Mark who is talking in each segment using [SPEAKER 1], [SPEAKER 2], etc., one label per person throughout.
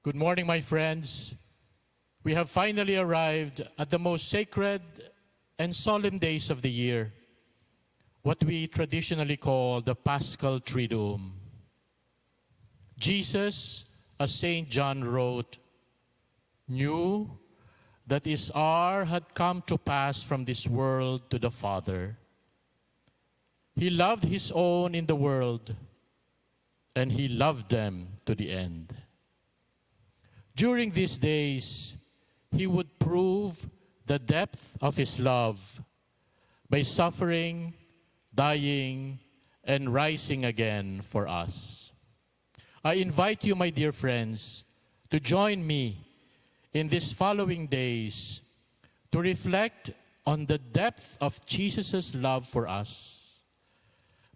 [SPEAKER 1] Good morning, my friends. We have finally arrived at the most sacred and solemn days of the year, what we traditionally call the Paschal Triduum. Jesus, as St. John wrote, knew that his hour had come to pass from this world to the Father. He loved his own in the world, and he loved them to the end. During these days, he would prove the depth of his love by suffering, dying, and rising again for us. I invite you, my dear friends, to join me in these following days to reflect on the depth of Jesus' love for us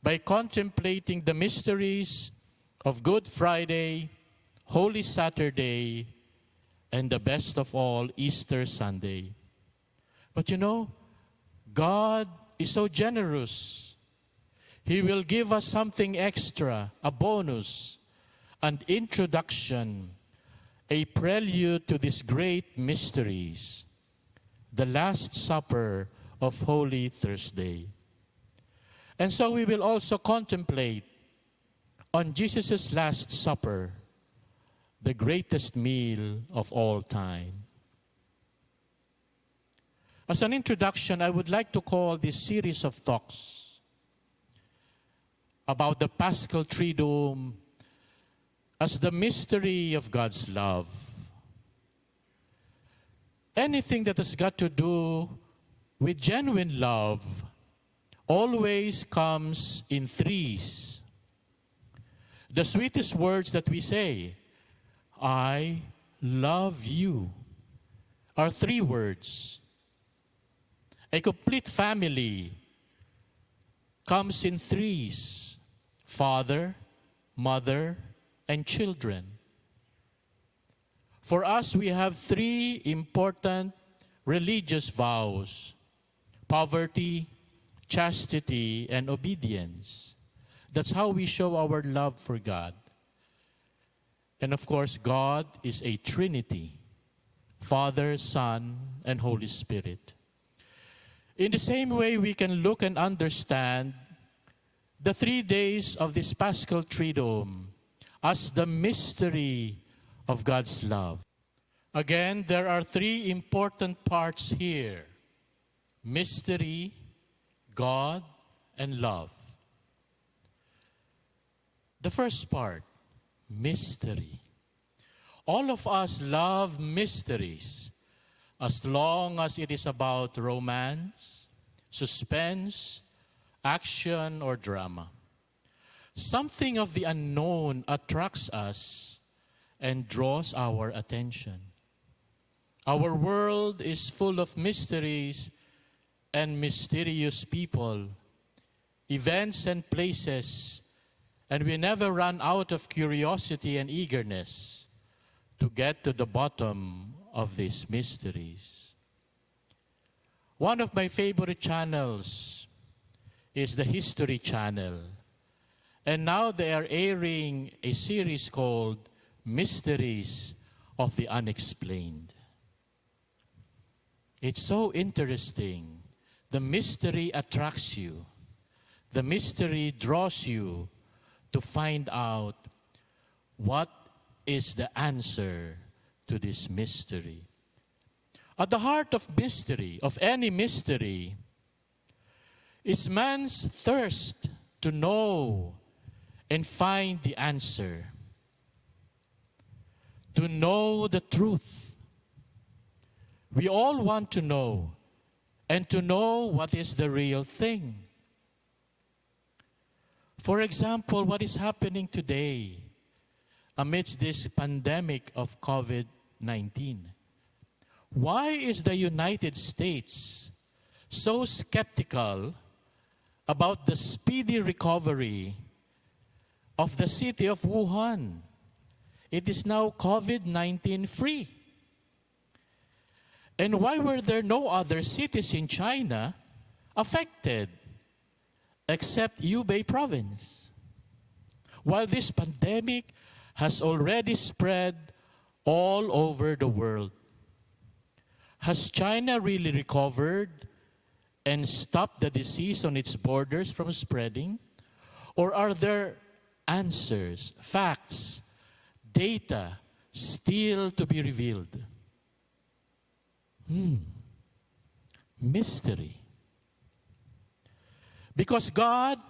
[SPEAKER 1] by contemplating the mysteries of Good Friday, Holy Saturday, and the best of all, Easter Sunday. But you know, God is so generous. He will give us something extra, a bonus, an introduction, a prelude to these great mysteries, the Last Supper of Holy Thursday. And so we will also contemplate on Jesus' Last Supper, the greatest meal of all time. As an introduction, I would like to call this series of talks about the Paschal Triduum as the mystery of God's love. Anything that has got to do with genuine love always comes in threes. The sweetest words that we say, I love you, are three words. A complete family comes in threes: father, mother, and children. For us, we have three important religious vows: poverty, chastity, and obedience. That's how we show our love for God. And of course, God is a Trinity: Father, Son, and Holy Spirit. In the same way, we can look and understand the 3 days of this Paschal Triduum as the mystery of God's love. Again, there are three important parts here: mystery, God, and love. The first part, mystery. All of us love mysteries as long as it is about romance, suspense, action, or drama. Something of the unknown attracts us and draws our attention. Our world is full of mysteries and mysterious people, events and places, and we never run out of curiosity and eagerness to get to the bottom of these mysteries. One of my favorite channels is the History Channel. And now they are airing a series called Mysteries of the Unexplained. It's so interesting. The mystery attracts you. The mystery draws you to find out what is the answer to this mystery. At the heart of mystery, of any mystery, is man's thirst to know and find the answer, to know the truth. We all want to know, and to know what is the real thing. For example, what is happening today amidst this pandemic of COVID-19? Why is the United States so skeptical about the speedy recovery of the city of Wuhan? It is now COVID-19 free. And why were there no other cities in China affected except Hubei province? While this pandemic has already spread all over the world. Has China really recovered and stopped the disease on its borders from spreading? Or are there answers, facts, data still to be revealed? Mystery. Because God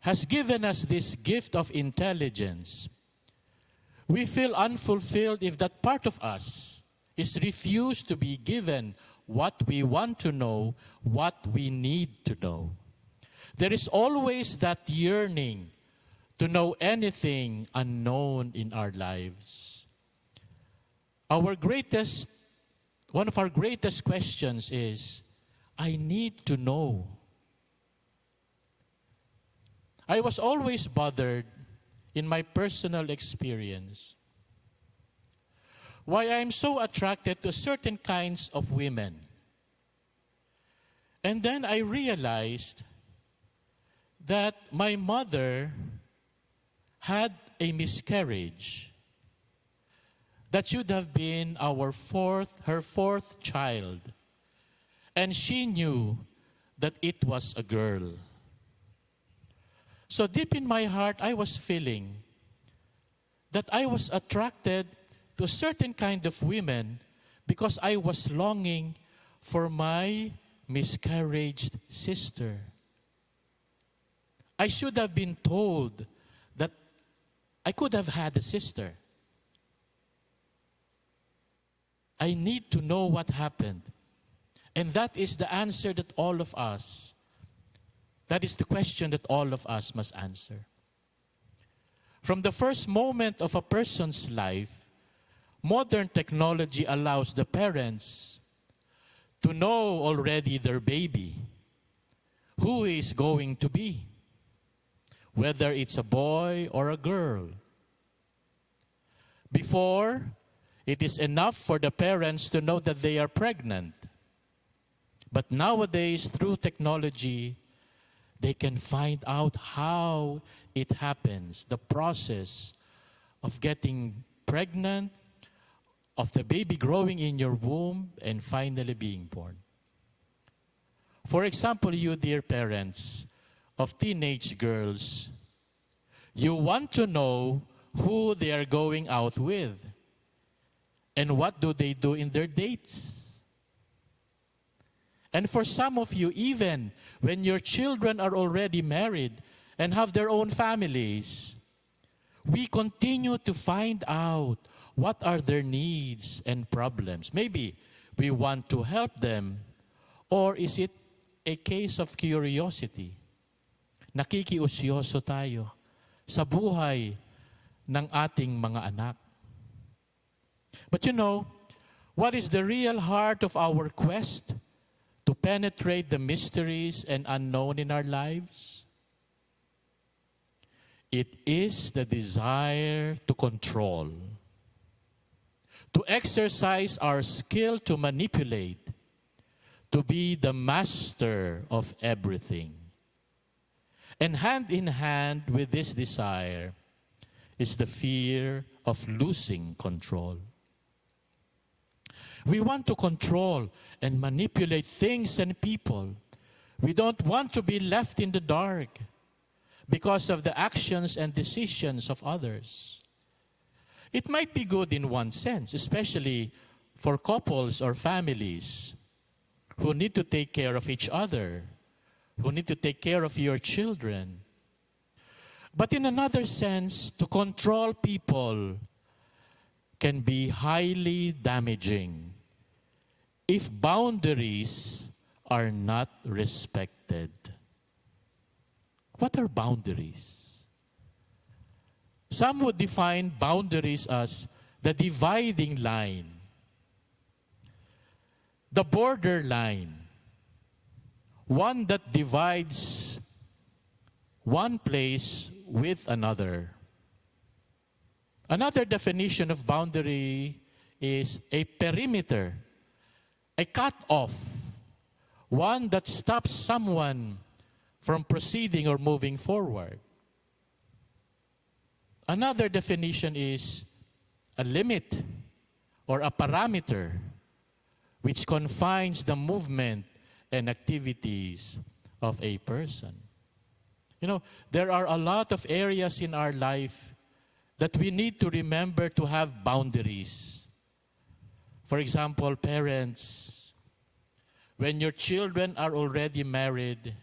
[SPEAKER 1] has given us this gift of intelligence, we feel unfulfilled if that part of us is refused to be given what we want to know, what we need to know. There is always that yearning to know anything unknown in our lives. One of our greatest questions is, I need to know. I was always bothered in my personal experience why I'm so attracted to certain kinds of women. And then I realized that my mother had a miscarriage that should have been her fourth child. And she knew that it was a girl. So deep in my heart, I was feeling that I was attracted to a certain kind of women because I was longing for my miscarried sister. I should have been told that I could have had a sister. I need to know what happened. And that is the answer that all of us, that is the question that all of us must answer. From the first moment of a person's life, modern technology allows the parents to know already their baby, who is going to be, whether it's a boy or a girl. Before, it is enough for the parents to know that they are pregnant. But nowadays, through technology, they can find out how it happens, the process of getting pregnant, of the baby growing in your womb, and finally being born. For example, you dear parents of teenage girls, you want to know who they are going out with and what do they do in their dates. And for some of you, even when your children are already married and have their own families, we continue to find out what are their needs and problems. Maybe we want to help them, or is it a case of curiosity? Nakikiusyoso tayo sa buhay ng ating mga anak. But you know, what is the real heart of our quest to penetrate the mysteries and unknown in our lives? It is the desire to control, to exercise our skill to manipulate, to be the master of everything. And hand in hand with this desire is the fear of losing control. We want to control and manipulate things and people. We don't want to be left in the dark because of the actions and decisions of others. It might be good in one sense, especially for couples or families who need to take care of each other, who need to take care of your children. But in another sense, to control people can be highly damaging if boundaries are not respected. What are boundaries? Some would define boundaries as the dividing line, the border line, one that divides one place with another. Another definition of boundary is a perimeter, a cut-off, one that stops someone from proceeding or moving forward. Another definition is a limit, or a parameter which confines the movement and activities of a person. You know, there are a lot of areas in our life that we need to remember to have boundaries. For example, parents, when your children are already married,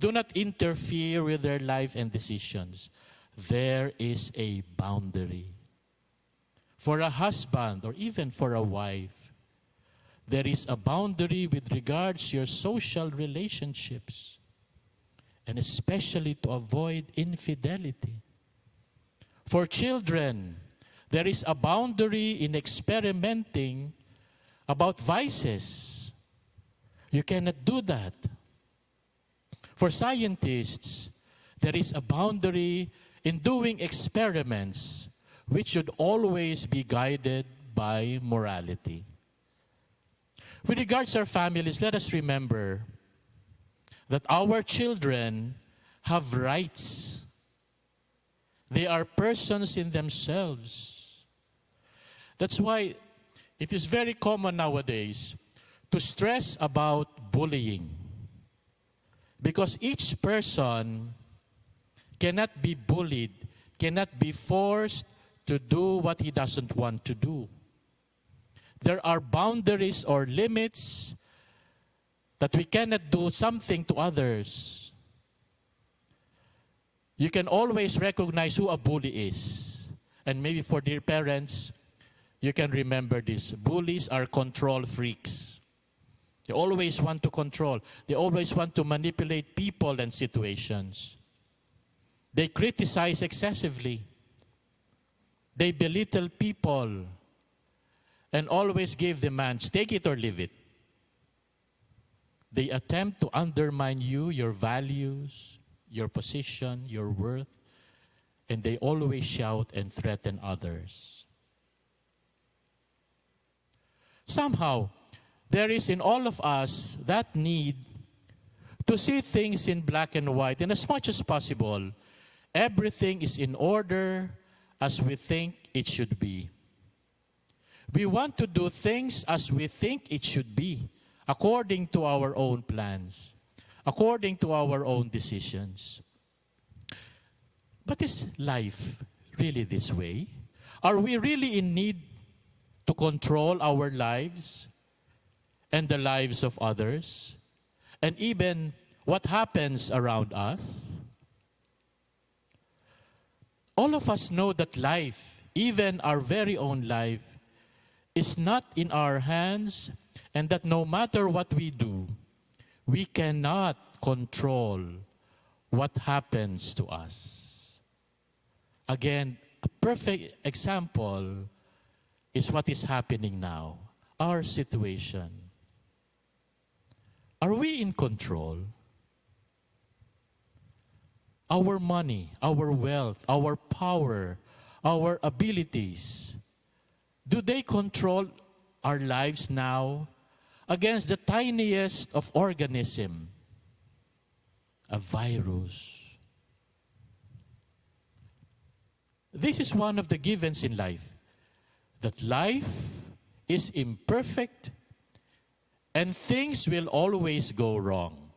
[SPEAKER 1] do not interfere with their life and decisions. There is a boundary. For a husband or even for a wife, there is a boundary with regards to your social relationships, and especially to avoid infidelity. For children, there is a boundary in experimenting about vices. You cannot do that. For scientists, there is a boundary in doing experiments which should always be guided by morality. With regards to our families, let us remember that our children have rights. They are persons in themselves. That's why it is very common nowadays to stress about bullying. Because each person cannot be bullied, cannot be forced to do what he doesn't want to do. There are boundaries or limits that we cannot do something to others. You can always recognize who a bully is. And maybe for dear parents, you can remember this. Bullies are control freaks. They always want to control. They always want to manipulate people and situations. They criticize excessively. They belittle people and always give demands, take it or leave it. They attempt to undermine you, your values, your position, your worth, and they always shout and threaten others. Somehow, there is in all of us that need to see things in black and white, and as much as possible, everything is in order as we think it should be. We want to do things as we think it should be, according to our own plans, according to our own decisions. But is life really this way? Are we really in need to control our lives and the lives of others, and even what happens around us? All of us know that life, even our very own life, is not in our hands, and that no matter what we do, we cannot control what happens to us. Again, a perfect example is what is happening now, our situation. Are we in control? Our money, our wealth, our power, our abilities, do they control our lives now against the tiniest of organism, a virus? This is one of the givens in life, that life is imperfect and things will always go wrong.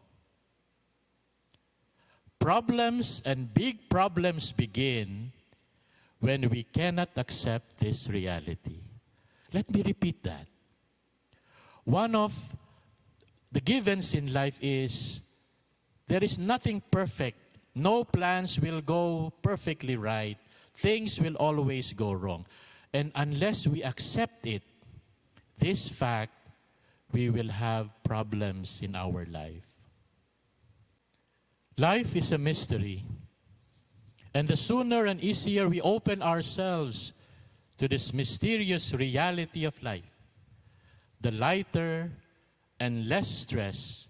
[SPEAKER 1] Problems and big problems begin when we cannot accept this reality. Let me repeat that. One of the givens in life is there is nothing perfect. No plans will go perfectly right. Things will always go wrong. And unless we accept it, this fact, we will have problems in our life. Life is a mystery. And the sooner and easier we open ourselves to this mysterious reality of life, the lighter and less stress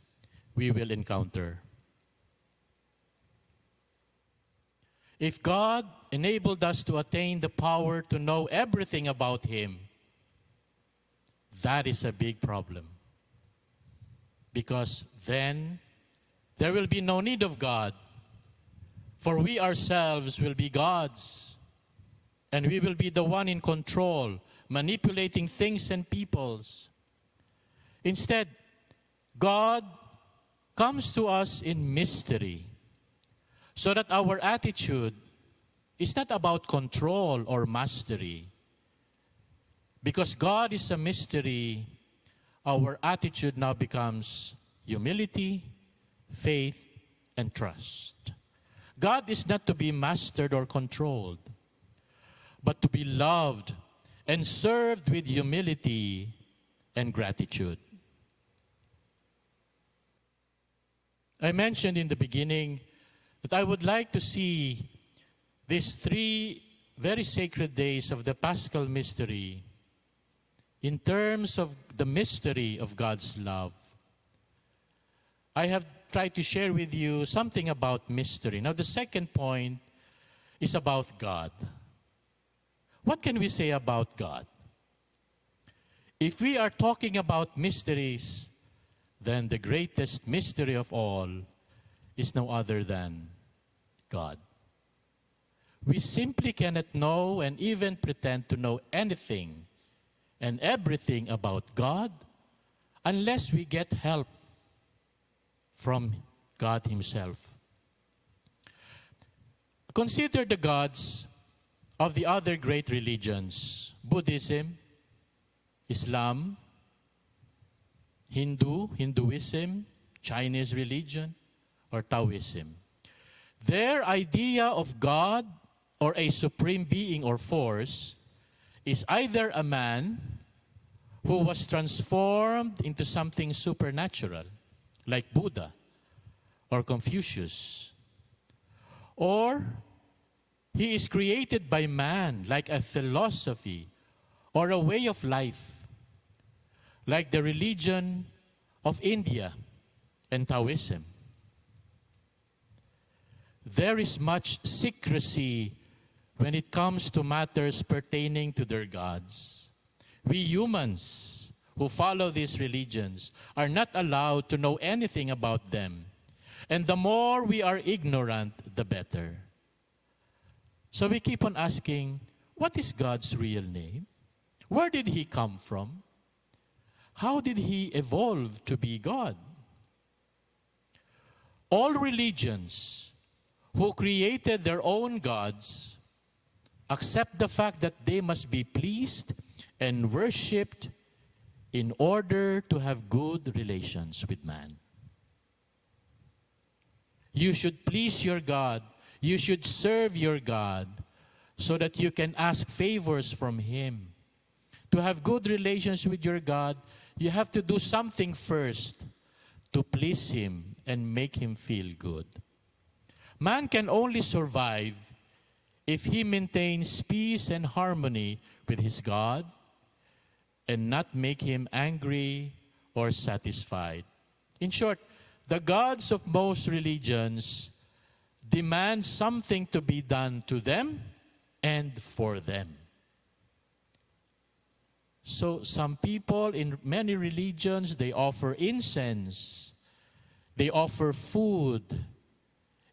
[SPEAKER 1] we will encounter. If God enabled us to attain the power to know everything about Him, that is a big problem. Because then there will be no need of God, for we ourselves will be gods, and we will be the one in control, manipulating things and peoples. Instead, God comes to us in mystery, so that our attitude is not about control or mastery. Because God is a mystery, our attitude now becomes humility, faith, and trust. God is not to be mastered or controlled, but to be loved and served with humility and gratitude. I mentioned in the beginning that I would like to see these 3 very sacred days of the Paschal Mystery in terms of the mystery of God's love. I have tried to share with you something about mystery. Now, the second point is about God. What can we say about God? If we are talking about mysteries, then the greatest mystery of all is no other than God. We simply cannot know and even pretend to know anything and everything about God unless we get help from God Himself. Consider the gods of the other great religions: Buddhism, Islam, Hinduism, Chinese religion, or Taoism. Their idea of God or a supreme being or force is either a man who was transformed into something supernatural, like Buddha or Confucius, or he is created by man, like a philosophy or a way of life, like the religion of India and Taoism. There is much secrecy when it comes to matters pertaining to their gods. We humans who follow these religions are not allowed to know anything about them. And the more we are ignorant, the better. So we keep on asking, what is God's real name? Where did He come from? How did He evolve to be God? All religions who created their own gods accept the fact that they must be pleased and worshipped in order to have good relations with man. You should please your God. You should serve your God so that you can ask favors from Him. To have good relations with your God, you have to do something first to please Him and make Him feel good. Man can only survive if he maintains peace and harmony with his God and not make Him angry or satisfied. In short, the gods of most religions demand something to be done to them and for them. So some people in many religions, they offer incense, they offer food.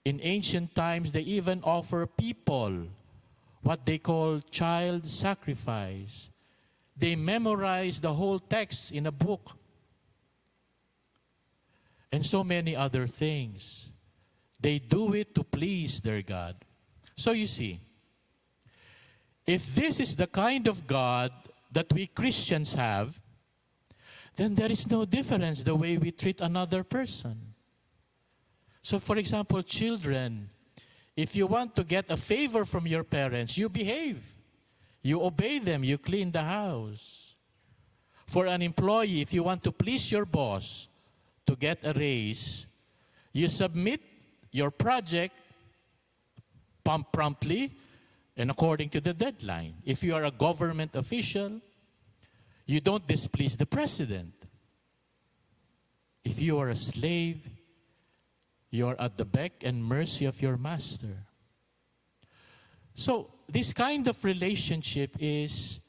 [SPEAKER 1] In ancient times, they even offer people what they call child sacrifice. They memorize the whole text in a book. And so many other things. They do it to please their God. So you see, if this is the kind of God that we Christians have, then there is no difference the way we treat another person. So for example, children, if you want to get a favor from your parents, you behave. You obey them, you clean the house. For an employee, if you want to please your boss to get a raise, you submit your project promptly and according to the deadline. If you are a government official, you don't displease the president. If you are a slave, you are at the beck and mercy of your master. So this kind of relationship is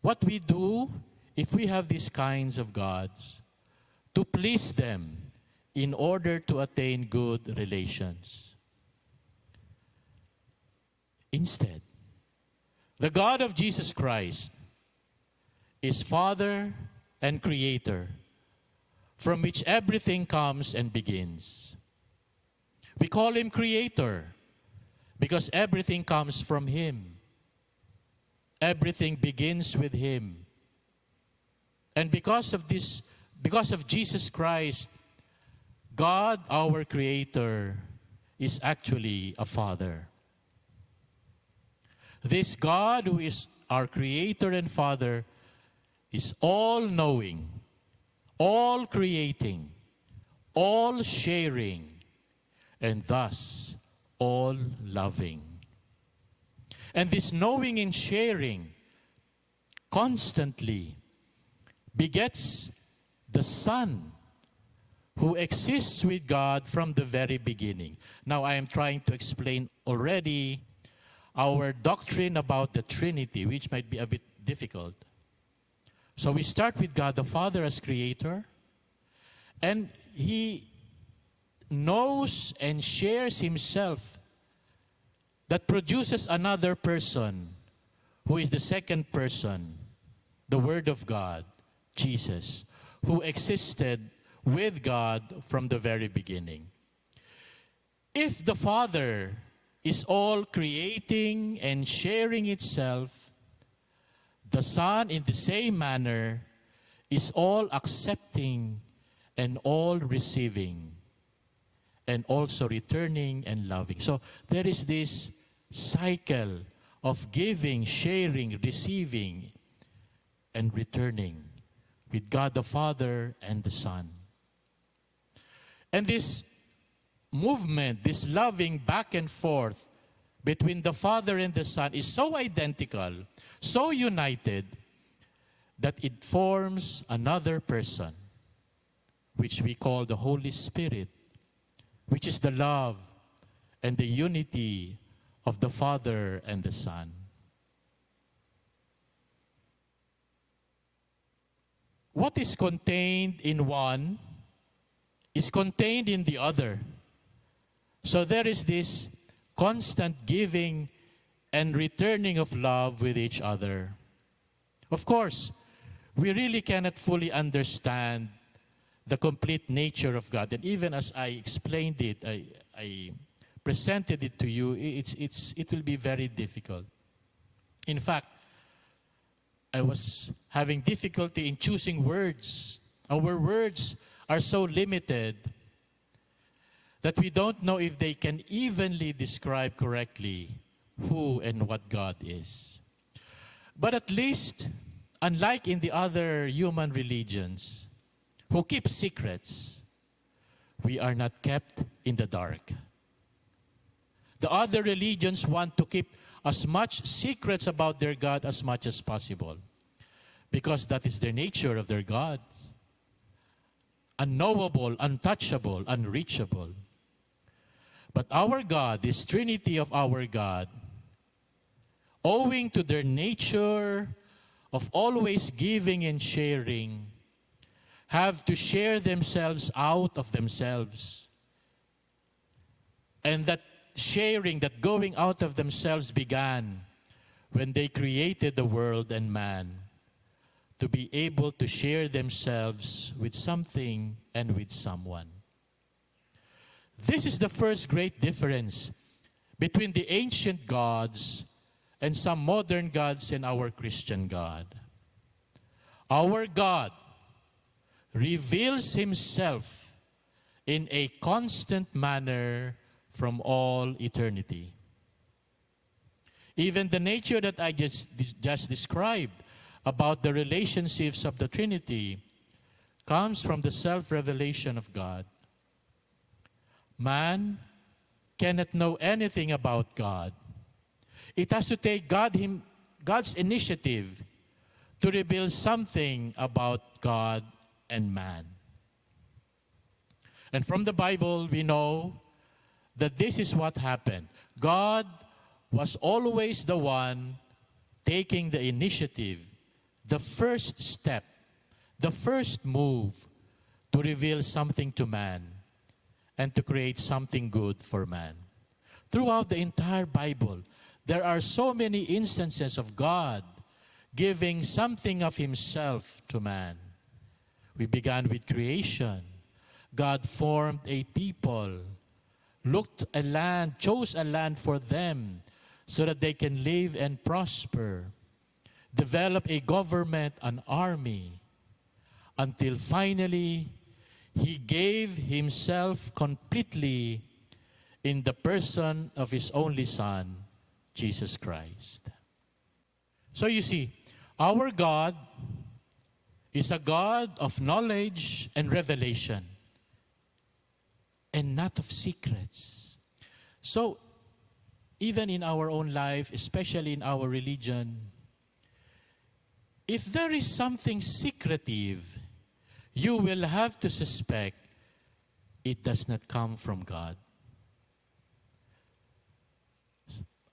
[SPEAKER 1] what we do if we have these kinds of gods, to please them in order to attain good relations. Instead, the God of Jesus Christ is Father and Creator, from which everything comes and begins. We call Him Creator because everything comes from Him. Everything begins with Him. And because of this, because of Jesus Christ, God, our Creator, is actually a Father. This God who is our Creator and Father is all-knowing, all-creating, all-sharing, and thus all-loving. And this knowing and sharing constantly begets the Son who exists with God from the very beginning. Now I am trying to explain already our doctrine about the Trinity, which might be a bit difficult. So we start with God the Father as Creator, and He knows and shares Himself that produces another person who is the second person, the Word of God, Jesus, who existed with God from the very beginning. If the Father is all creating and sharing itself, the Son in the same manner is all accepting and all receiving and also returning and loving. So there is this cycle of giving, sharing, receiving, and returning with God the Father and the Son. And this movement, this loving back and forth between the Father and the Son is so identical, so united, that it forms another person, which we call the Holy Spirit, which is the love and the unity of the Father and the Son. What is contained in one is contained in the other. So there is this constant giving and returning of love with each other. Of course, we really cannot fully understand the complete nature of God. And even as I explained it, I presented it to you, it will be very difficult. In fact, I was having difficulty in choosing words. Our words are so limited that we don't know if they can evenly describe correctly who and what God is. But at least, unlike in the other human religions who keep secrets, we are not kept in the dark. The other religions want to keep as much secrets about their God as much as possible, because that is the nature of their gods. Unknowable, untouchable, unreachable. But our God, this Trinity of our God, owing to their nature of always giving and sharing, have to share themselves out of themselves. And that sharing, that going out of themselves began when they created the world and man, to be able to share themselves with something and with someone. This is the first great difference between the ancient gods and some modern gods and our Christian God. Our God reveals Himself in a constant manner from all eternity. Even the nature that I just described about the relationships of the Trinity comes from the self-revelation of God. Man cannot know anything about God. It has to take God's initiative to reveal something about God and man. And from the Bible, we know that this is what happened. God was always the one taking the initiative, the first step, the first move to reveal something to man and to create something good for man. Throughout the entire Bible, there are so many instances of God giving something of himself to man. We began with creation. God formed a people, looked a land, chose a land for them so that they can live and prosper, develop a government, an army, until finally he gave himself completely in the person of his only Son, Jesus Christ. So you see, our God is a God of knowledge and revelation, and not of secrets. So, even in our own life, especially in our religion, if there is something secretive, you will have to suspect it does not come from God.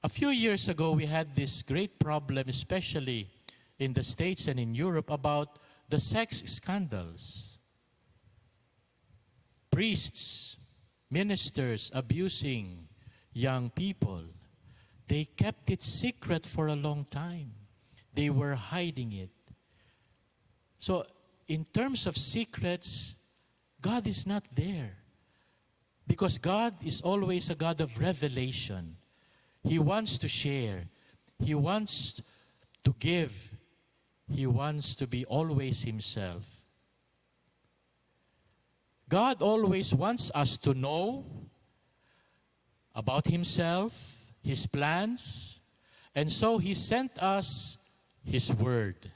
[SPEAKER 1] A few years ago, we had this great problem, especially in the States and in Europe, about the sex scandals. Priests, ministers abusing young people. They kept it secret for a long time. They were hiding it. So, in terms of secrets, God is not there. Because God is always a God of revelation. He wants to share. He wants to give. He wants to be always himself. God always wants us to know about himself, his plans, and so he sent us his word.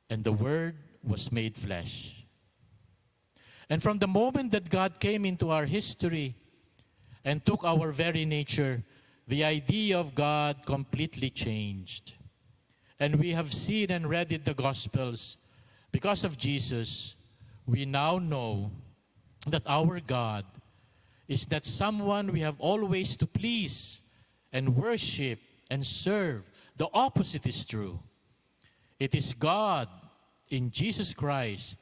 [SPEAKER 1] And the word was made flesh. And from the moment that God came into our history and took our very nature, the idea of God completely changed. And we have seen and read in the Gospels, because of Jesus, we now know that our God is not someone we have always to please and worship and serve. The opposite is true. It is God in Jesus Christ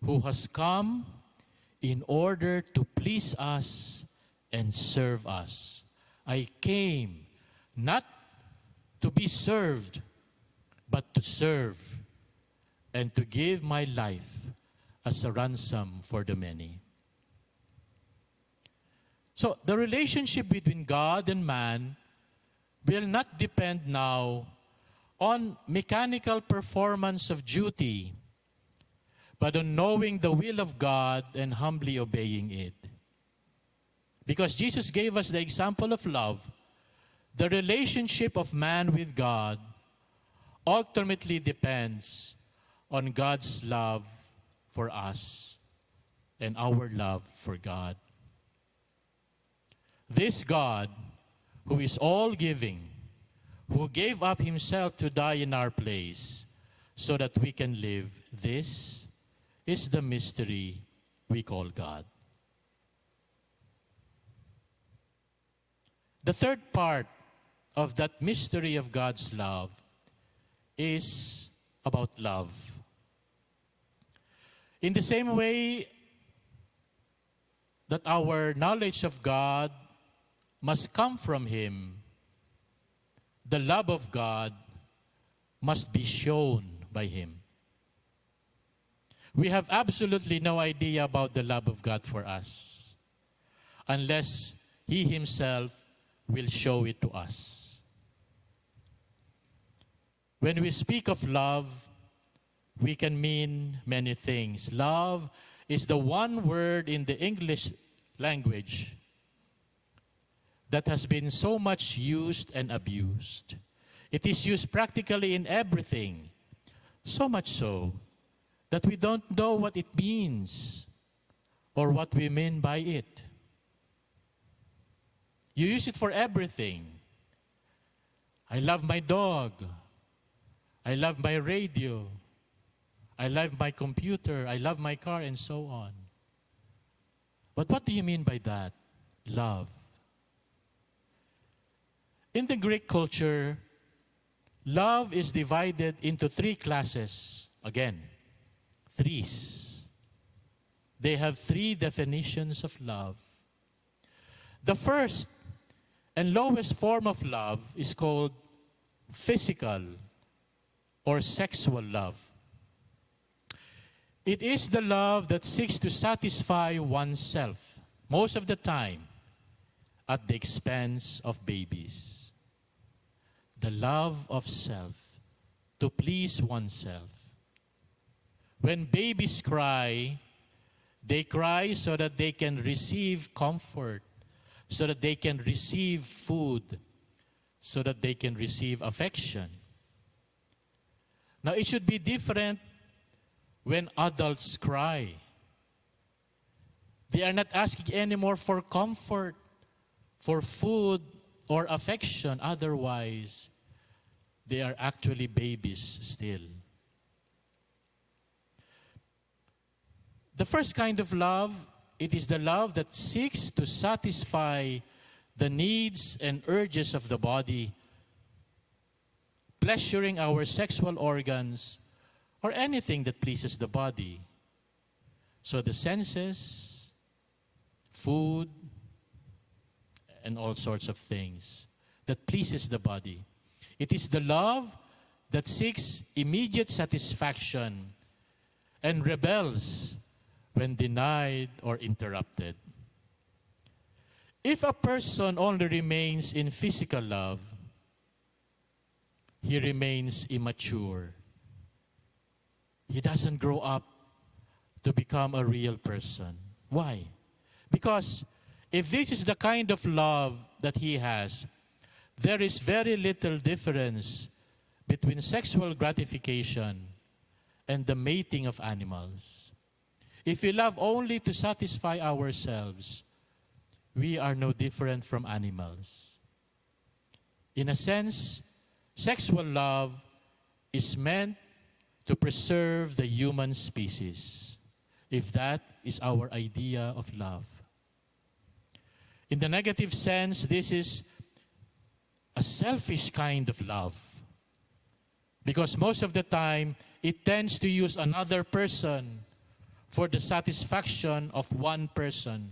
[SPEAKER 1] who has come in order to please us and serve us. I came not to be served, but to serve and to give my life as a ransom for the many. So the relationship between God and man will not depend now on mechanical performance of duty, but on knowing the will of God and humbly obeying it. Because Jesus gave us the example of love, the relationship of man with God ultimately depends on God's love for us and our love for God. This God, who is all-giving, who gave up himself to die in our place so that we can live, this is the mystery we call God. The third part of that mystery of God's love is about love. In the same way that our knowledge of God must come from him, the love of God must be shown by him. We have absolutely no idea about the love of God for us unless he himself will show it to us. When we speak of love, we can mean many things. Love is the one word in the English language that has been so much used and abused. It is used practically in everything, so much so that we don't know what it means or what we mean by it. You use it for everything. I love my dog. I love my radio. I love my computer. I love my car, and so on. But what do you mean by that? Love. In the Greek culture, love is divided into three classes. Again, threes. They have three definitions of love. The first and lowest form of love is called physical or sexual love. It is the love that seeks to satisfy oneself, most of the time, at the expense of babies. The love of self, to please oneself. When babies cry, they cry so that they can receive comfort, so that they can receive food, so that they can receive affection. Now, it should be different when adults cry. They are not asking anymore for comfort, for food, or affection. Otherwise, they are actually babies still. The first kind of love, it is the love that seeks to satisfy the needs and urges of the body, pleasuring our sexual organs, or anything that pleases the body. So the senses, food, and all sorts of things that pleases the body. It is the love that seeks immediate satisfaction and rebels when denied or interrupted. If a person only remains in physical love, he remains immature. He doesn't grow up to become a real person. Why? Because if this is the kind of love that he has, there is very little difference between sexual gratification and the mating of animals. If we love only to satisfy ourselves, we are no different from animals. In a sense, sexual love is meant to preserve the human species, if that is our idea of love. In the negative sense, this is a selfish kind of love, because most of the time, it tends to use another person for the satisfaction of one person.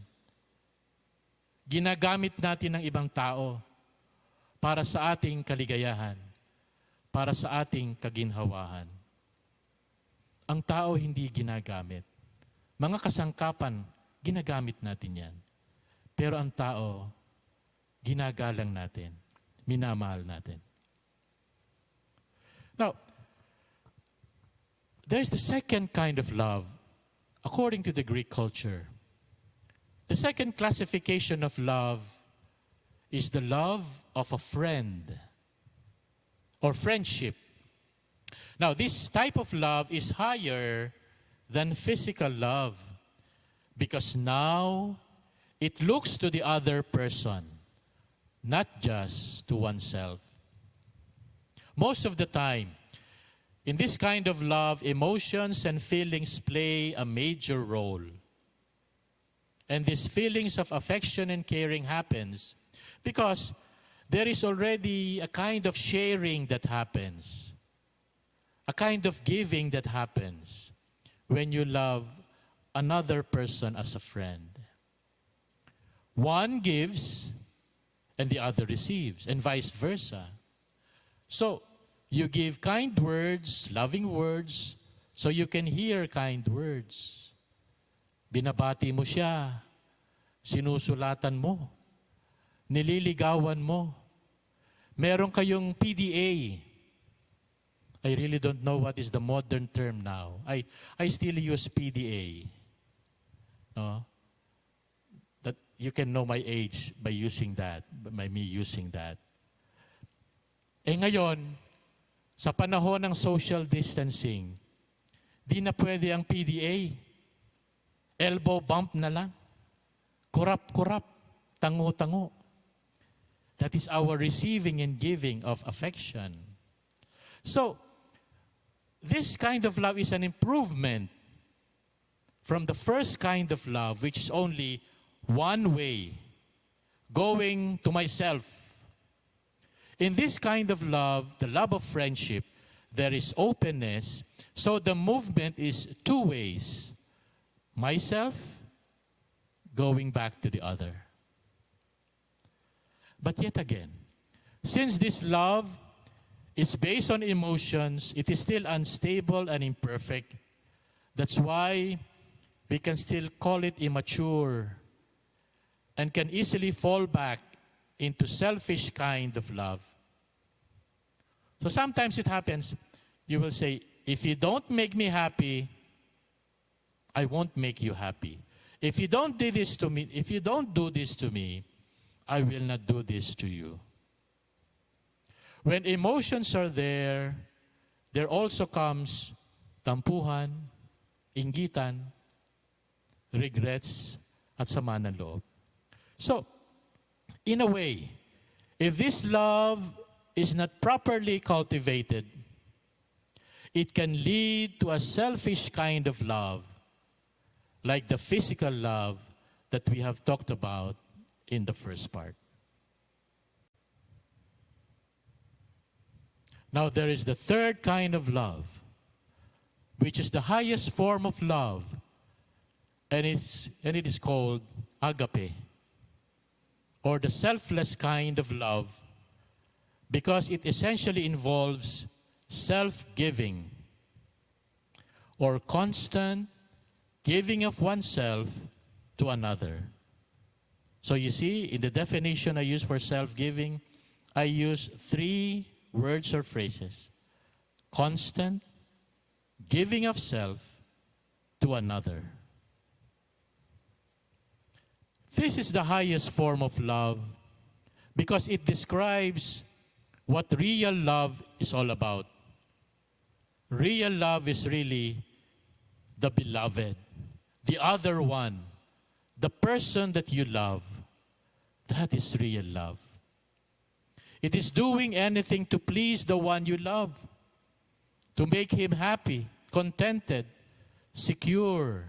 [SPEAKER 1] Ginagamit natin ng ibang tao para sa ating kaligayahan, para sa ating kaginhawahan. Ang tao hindi ginagamit. Mga kasangkapan, ginagamit natin yan. Pero ang tao, ginagalang natin, minamahal natin. Now, there's the second kind of love, according to the Greek culture. The second classification of love is the love of a friend or friendship. Now, this type of love is higher than physical love because now it looks to the other person, not just to oneself. Most of the time, in this kind of love, emotions and feelings play a major role. And these feelings of affection and caring happens because there is already a kind of sharing that happens, a kind of giving that happens when you love another person as a friend. One gives and the other receives, and vice versa. So, you give kind words, loving words, so you can hear kind words. Binabati mo siya, sinusulatan mo, nililigawan mo. Meron kayong PDA. I really don't know what is the modern term now. I still use PDA. No? That you can know my age by using that, by me using that. Ngayon, sa panahon ng social distancing, di na pwede ang PDA. Elbow bump na lang. Kurap-kurap. Tango-tango. That is our receiving and giving of affection. So, this kind of love is an improvement from the first kind of love, which is only one way, going to myself. In this kind of love, the love of friendship, there is openness. So the movement is two ways. Myself, going back to the other. But yet again, since this love is based on emotions, it is still unstable and imperfect. That's why we can still call it immature and can easily fall back into selfish kind of love. So sometimes it happens, you will say, if you don't make me happy, I won't make you happy. If you don't do this to me, if you don't do this to me, I will not do this to you. When emotions are there also comes tampuhan, inggitan, regrets, at sama ng loob. So, in a way, if this love is not properly cultivated, it can lead to a selfish kind of love, like the physical love that we have talked about in the first part. Now there is the third kind of love, which is the highest form of love, and it is called agape, or the selfless kind of love, because it essentially involves self-giving, or constant giving of oneself to another. So you see, in the definition I use for self-giving, I use 3 words or phrases: constant giving of self to another. This is the highest form of love because it describes what real love is all about. Real love is really the beloved, the other one, the person that you love. That is real love. It is doing anything to please the one you love, to make him happy, contented, secure,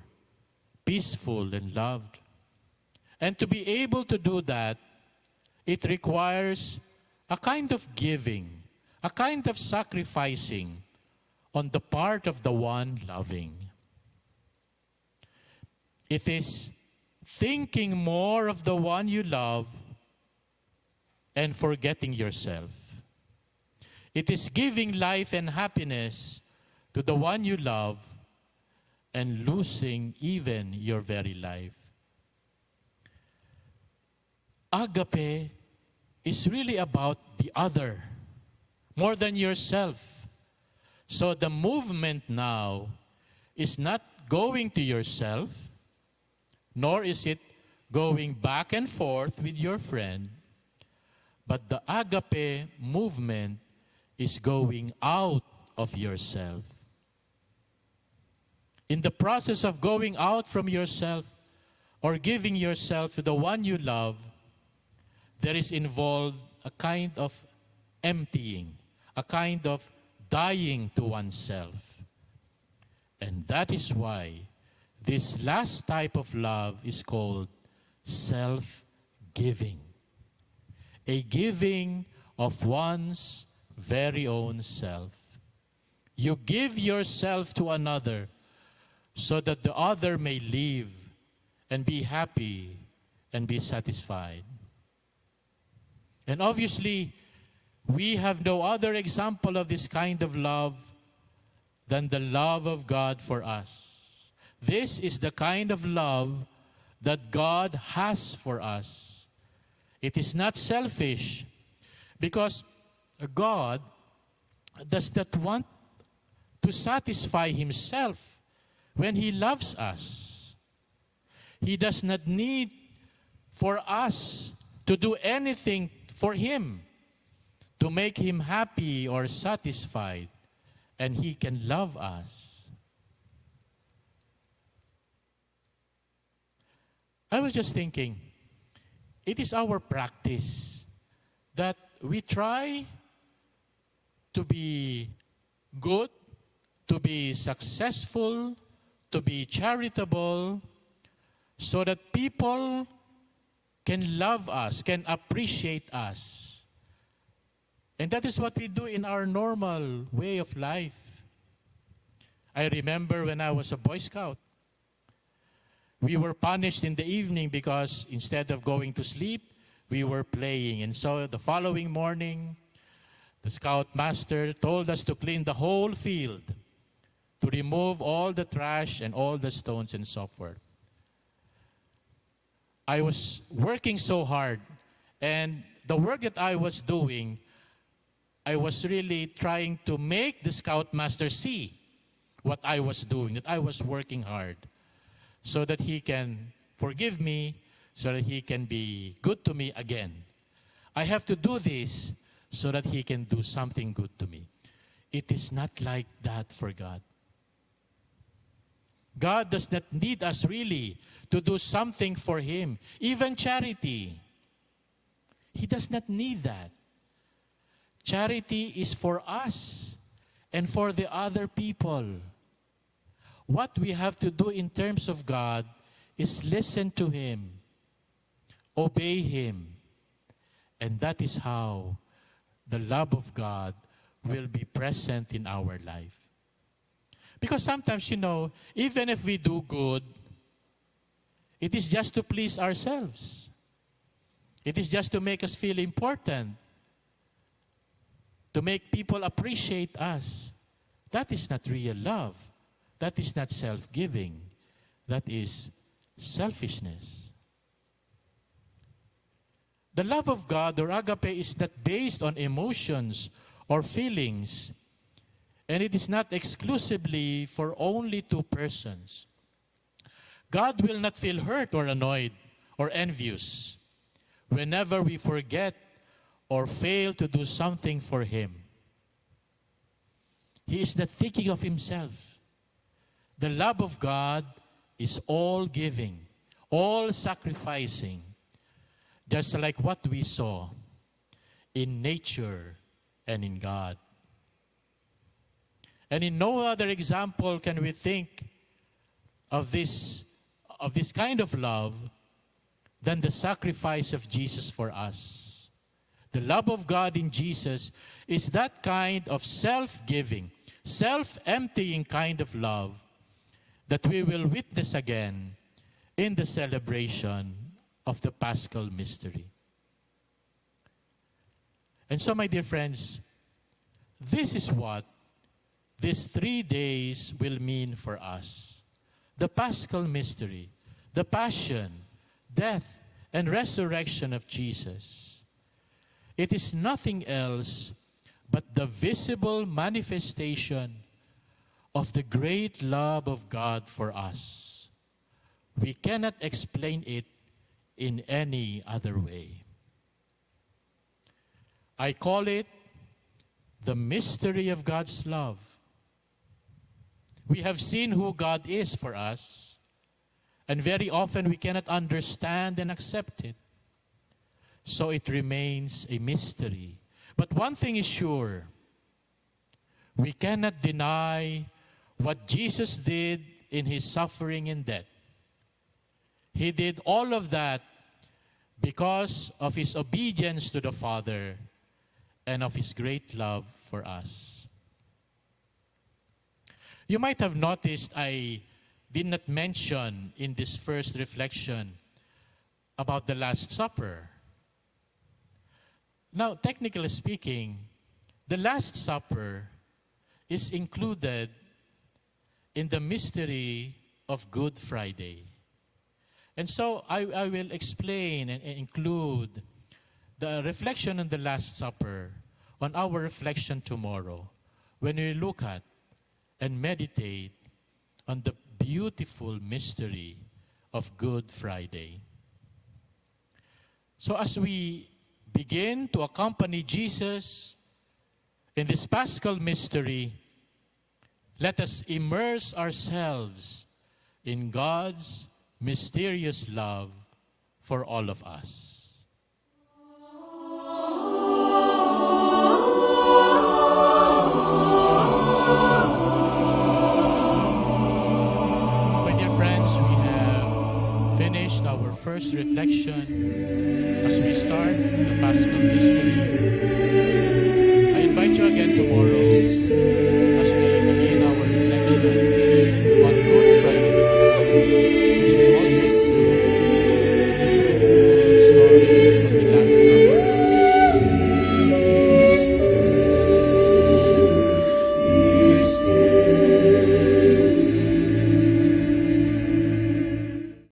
[SPEAKER 1] peaceful, and loved. And to be able to do that, it requires a kind of giving, a kind of sacrificing on the part of the one loving. It is thinking more of the one you love and forgetting yourself. It is giving life and happiness to the one you love and losing even your very life. Agape is really about the other, more than yourself. So the movement now is not going to yourself, nor is it going back and forth with your friend, but the agape movement is going out of yourself. In the process of going out from yourself or giving yourself to the one you love, there is involved a kind of emptying, a kind of dying to oneself. And that is why this last type of love is called self-giving. A giving of one's very own self. You give yourself to another so that the other may live and be happy and be satisfied. And obviously, we have no other example of this kind of love than the love of God for us. This is the kind of love that God has for us. It is not selfish because God does not want to satisfy himself when he loves us. He does not need for us to do anything for him to make him happy or satisfied, and he can love us. I was just thinking, it is our practice that we try to be good, to be successful, to be charitable, so that people can love us, can appreciate us. And that is what we do in our normal way of life. I remember when I was a Boy Scout, we were punished in the evening because instead of going to sleep, we were playing. And so the following morning, The scoutmaster told us to clean the whole field, to remove all the trash and all the stones and so forth. I was working so hard, and the work that I was doing, I was really trying to make the scoutmaster see what I was doing, that I was working hard, so that he can forgive me, so that he can be good to me again. I have to do this so that he can do something good to me. It is not like that for God. God does not need us really to do something for him, even charity. He does not need that. Charity is for us and for the other people. What we have to do in terms of God is listen to him, obey him, and that is how the love of God will be present in our life. Because sometimes, even if we do good, it is just to please ourselves. It is just to make us feel important, to make people appreciate us. That is not real love. That is not self-giving. That is selfishness. The love of God, or agape, is not based on emotions or feelings, and it is not exclusively for only two persons. God will not feel hurt or annoyed or envious whenever we forget or fail to do something for him. He is not thinking of himself. The love of God is all giving, all sacrificing, just like what we saw in nature and in God. And in no other example can we think of this kind of love than the sacrifice of Jesus for us. The love of God in Jesus is that kind of self-giving, self-emptying kind of love that we will witness again in the celebration of the Paschal Mystery. And so, my dear friends, this is what these 3 days will mean for us. The Paschal Mystery, the Passion, death, and resurrection of Jesus. It is nothing else but the visible manifestation of the great love of God for us. We cannot explain it in any other way. I call it the mystery of God's love. We have seen who God is for us, and very often we cannot understand and accept it. So it remains a mystery. But one thing is sure, we cannot deny what Jesus did in his suffering and death. He did all of that because of his obedience to the Father and of his great love for us. You might have noticed I did not mention in this first reflection about the Last Supper. Now, technically speaking, the Last Supper is included in the mystery of Good Friday. And so I will explain and include the reflection on the Last Supper on our reflection tomorrow when we look at and meditate on the beautiful mystery of Good Friday. So as we begin to accompany Jesus in this Paschal Mystery, let us immerse ourselves in God's mysterious love for all of us. My dear friends, we have finished our first reflection as we start the Paschal Mystery.